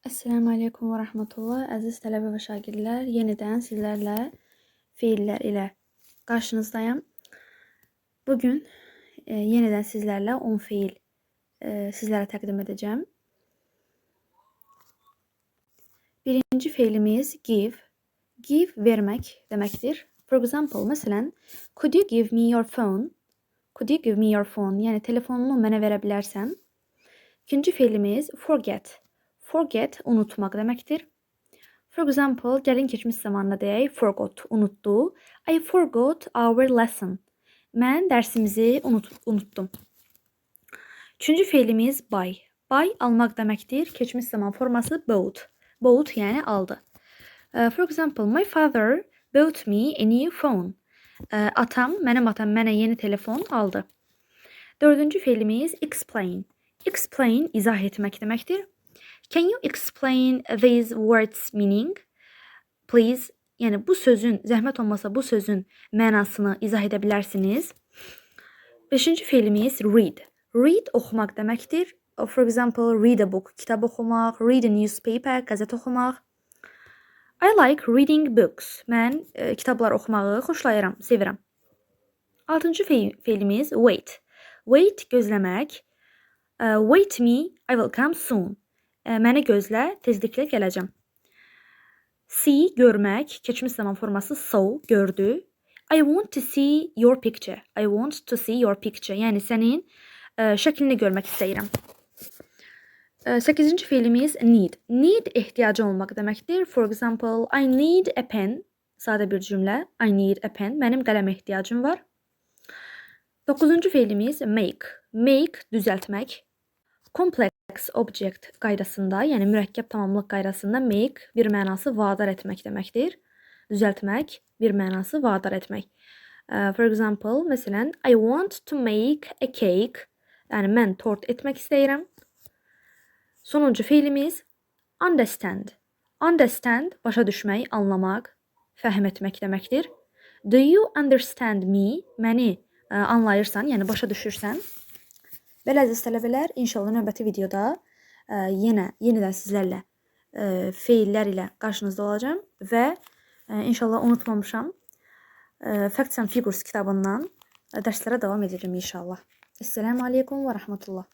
Esselamu Aleyküm ve Rahmetullah. Əziz tələbə və şagirdlər, yenidən sizlərlə fiillər ilə qarşınızdayım. Bugün yenidən sizlərlə 10 fiil sizlərə təqdim edəcəm. Birinci fiilimiz give. Give vermək deməkdir. For example, məsələn, could you give me your phone? Could you give me your phone? Yəni telefonunu mənə verə bilərsən. İkinci fiilimiz forget. Forget unutmaq deməkdir. For example, gəlin keçmiş zamanına deyək, forgot, unutdu. I forgot our lesson. Mən dərsimizi unutdum. Üçüncü fiilimiz buy. Buy almaq deməkdir. Keçmiş zaman forması bought. Bought yəni aldı. For example, my father bought me a new phone. Mənim atam mənə yeni telefon aldı. Dördüncü fiilimiz explain. Explain izah etmək deməkdir. Can you explain these words meaning? Please. Yəni bu sözün, zəhmət olmasa bu sözün mənasını izah edə bilərsiniz. Beşinci fiilimiz read. Read oxumaq deməkdir. For example, read a book, kitab oxumaq, read a newspaper, qəzet oxumaq. I like reading books. Mən kitablar oxumağı xoşlayıram, sevirəm. Altıncı fiilimiz wait. Wait gözləmək. Wait me, I will come soon. Məni gözlə, tezliklə gələcəm. See görmək, keçmiş zaman forması saw, gördü. I want to see your picture. I want to see your picture. Yəni sənin şəklini görmək istəyirəm. 8-ci fiilimiz need. Need ehtiyacı olmaq deməkdir. For example, I need a pen. Sadə bir cümlə. I need a pen. Mənim qələmə ehtiyacım var. 9-cu fiilimiz make. Make düzəltmək. Complex object qaydasında, yəni mürəkkəb tamamlıq qaydasında make bir mənası vadar etmək deməkdir. Düzəltmək bir mənası vadar etmək. For example, məsələn, I want to make a cake. Yəni mən tort etmək istəyirəm. Sonuncu fiilimiz understand. Understand başa düşmək, anlamaq, fəhm etmək deməkdir. Do you understand me? Məni anlayırsan, yəni başa düşürsən. Belə əziz tələbələr, inşallah növbəti videoda yenidən sizlərlə feillər ilə qarşınızda olacağım və inşallah unutmamışam. Facts and Figures kitabından dərslərə davam edəcəm inşallah. Esselamu Aleyküm və Rahmetullah.